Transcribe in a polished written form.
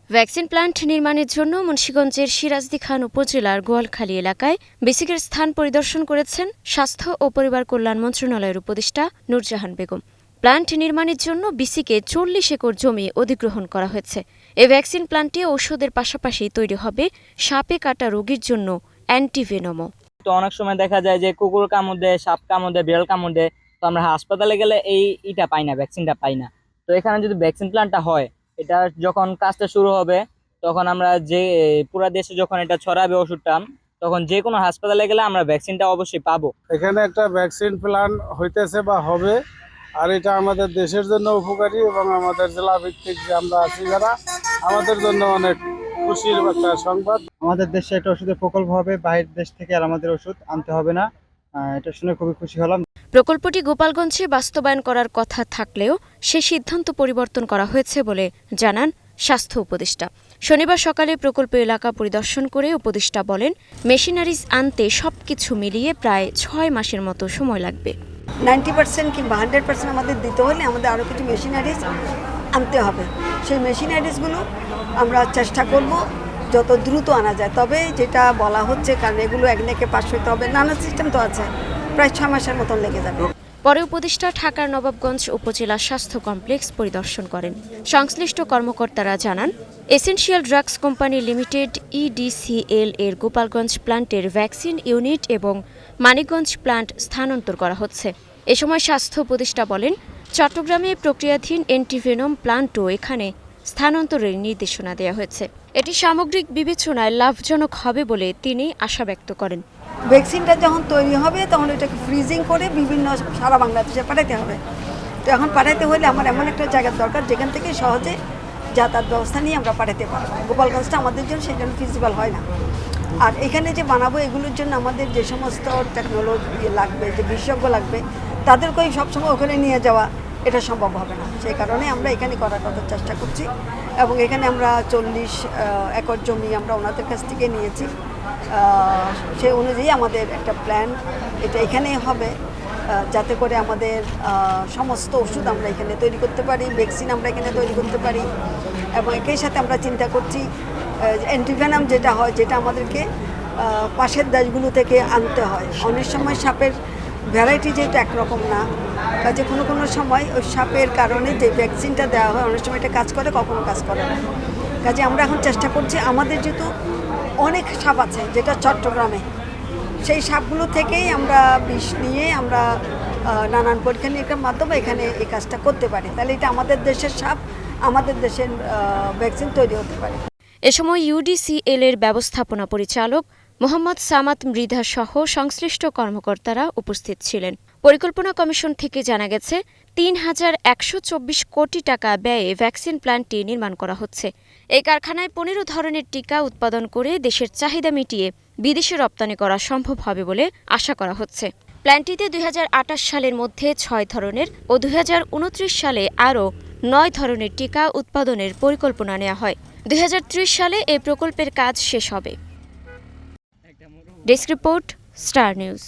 Vaccine plant নির্মাণের জন্য মুন্সিগঞ্জের সিরাজদি খান উপজেলার গোয়ালখালী এলাকায় বেসিকের স্থান পরিদর্শন করেছেন স্বাস্থ্য ও পরিবার কল্যাণ মন্ত্রণালয়ের উপদেষ্টা নূরজাহান বেগম। প্ল্যান্ট নির্মাণের জন্য বিসিকে ৪০ একর জমি অধিগ্রহণ করা হয়েছে। এই ভ্যাকসিন প্ল্যান্টে ঔষধের পাশাপাশি তৈরি হবে সাপে কাটা রোগীর জন্য অ্যান্টিভেনমও। তো অনেক সময় দেখা যায় যে কুকুর কামড় দেয়, সাপ কামড় দেয়, বিড়াল কামড় দেয়, তো আমরা হাসপাতালে গেলে এইটা পাই না, ভ্যাকসিনটা পাই না। তো এখানে যদি ভ্যাকসিন প্ল্যানটা হয়, এটা যখন কাজটা শুরু হবে তখন আমরা যে পুরো দেশে যখন এটা ছড়াবে ওষুধটা, তখন যে কোনো হাসপাতালে গেলে আমরা ভ্যাকসিনটা অবশ্যই পাবো। এখানে একটা ভ্যাকসিন প্ল্যান হইতেছে বা হবে, আর এটা আমাদের দেশের জন্য উপকারী এবং আমাদের জেলা ভিত্তিক যে আমরা আছি যারা, আমাদের জন্য অনেক খুশির একটা সংবাদ। আমাদের দেশে একটা ওষুধের প্রকল্প হবে, বাইরের দেশ থেকে আর আমাদের ওষুধ আনতে হবে না। এটা শুনে খুবই খুশি হলাম। প্রকল্পটি গোপালগঞ্জে বাস্তবায়ন করার কথা থাকলেও সে সিদ্ধান্ত পরিবর্তন করা হয়েছে বলে জানান স্বাস্থ্য উপদেষ্টা। শনিবার সকালে প্রকল্প এলাকা পরিদর্শন করে উপদেষ্টা বলেন, মেশিনারিজ আনতে সবকিছু মিলিয়ে প্রায় ৬ মাসের মতো সময় লাগবে। 90% কিংবা 100% আমাদের দিতে হলে আমাদের আরও কিছু মেশিনারিজ আনতে হবে। সেই মেশিনারিজগুলো আমরা চেষ্টা করব যত দ্রুত আনা যায়। তবে যেটা বলা হচ্ছে, কারণ এগুলো একদিকে পাস হইতে হবে, নানা সিস্টেম তো আছে, প্রায় ৬ মাসের মতন লেগে যাবে। পরে উপদেষ্টা ঢাকার নবাবগঞ্জ উপজেলা স্বাস্থ্য কমপ্লেক্স পরিদর্শন করেন। সংশ্লিষ্ট কর্মকর্তারা জানান, essential drugs company limited EDCL এর গোপালগঞ্জ প্ল্যান্টের ভ্যাকসিন ইউনিট এবং মানিকগঞ্জ প্ল্যান্ট স্থানান্তর করা হচ্ছে। এ সময় স্বাস্থ্য উপদেষ্টা বলেন, চট্টগ্রামে প্রক্রিয়াধীন অ্যান্টিভেনম প্ল্যান্টও এখানে স্থানান্তরের নির্দেশনা দেওয়া হয়েছে। এটি সামগ্রিক বিবেচনায় লাভজনক হবে বলে তিনি আশা ব্যক্ত করেন। ভ্যাকসিনটা যখন তৈরি হবে তখন এটাকে ফ্রিজিং করে বিভিন্ন সারা বাংলাদেশে পাঠাতে হবে। তো এখন পাঠাতে হলে আমার এমন একটা জায়গার দরকার যেখান থেকে সহজে যাতায়াত ব্যবস্থা নিয়ে আমরা পাঠাতে পারবো। গোপালগঞ্জটা আমাদের জন্য সেই জন্য ফিজিবল হয় না। আর এখানে যে বানাবো এগুলোর জন্য আমাদের যে সমস্ত টেকনোলজি লাগবে, যে বিশেষজ্ঞ লাগবে, তাদেরকেই সবসময় ওখানে নিয়ে যাওয়া এটা সম্ভব হবে না। সেই কারণে আমরা এখানে করার কথা চেষ্টা করছি এবং এখানে আমরা 40 একর জমি আমরা ওনাদের কাছ থেকে নিয়েছি। সেই অনুযায়ী আমাদের একটা প্ল্যান এটা এখানেই হবে, যাতে করে আমাদের সমস্ত ওষুধ আমরা এখানে তৈরি করতে পারি, ভ্যাকসিন আমরা এখানে তৈরি করতে পারি। এবং একই সাথে আমরা চিন্তা করছি অ্যান্টিভেনাম যেটা হয়, যেটা আমাদেরকে পাশের দেশগুলো থেকে আনতে হয়। অনেক সময় সাপের ভ্যারাইটি যেহেতু একরকম না, কাজে কোনো কোনো সময় ওই সাপের কারণে যে ভ্যাকসিনটা দেওয়া হয় অনেক সময় এটা কাজ করে, কখনো কাজ করে না। কাজে আমরা এখন চেষ্টা করছি, আমাদের যেহেতু অনেক সাপ আছে যেটা চট্টগ্রামে, সেই সাপগুলো থেকেই আমরা বিষ নিয়ে আমরা নানান পরীক্ষা নিরীক্ষার মাধ্যমে এখানে এই কাজটা করতে পারি। তাহলে এটা আমাদের দেশের সাপ, আমাদের দেশের ভ্যাকসিন তৈরি হতে পারে। এ সময় UDCL এর ব্যবস্থাপনা পরিচালক মোহাম্মদ সামাদ মৃধা সহ সংশ্লিষ্ট কর্মকর্তারা উপস্থিত ছিলেন। পরিকল্পনা কমিশন থেকে জানা গেছে, ৩,১২৪ কোটি টাকা ব্যয়ে ভ্যাকসিন প্ল্যান্টটি নির্মাণ করা হচ্ছে। এই কারখানায় ১৫ ধরনের টিকা উৎপাদন করে দেশের চাহিদা মিটিয়ে বিদেশে রপ্তানি করা সম্ভব হবে বলে আশা করা হচ্ছে। প্ল্যান্টটিতে ২০২৮ সালের মধ্যে ৬ ধরনের ও ২০২৯ সালে আরও ৯ ধরনের টিকা উৎপাদনের পরিকল্পনা নেওয়া হয়। ২০৩০ সালে এই প্রকল্পের কাজ শেষ হবে। Desk report, star news.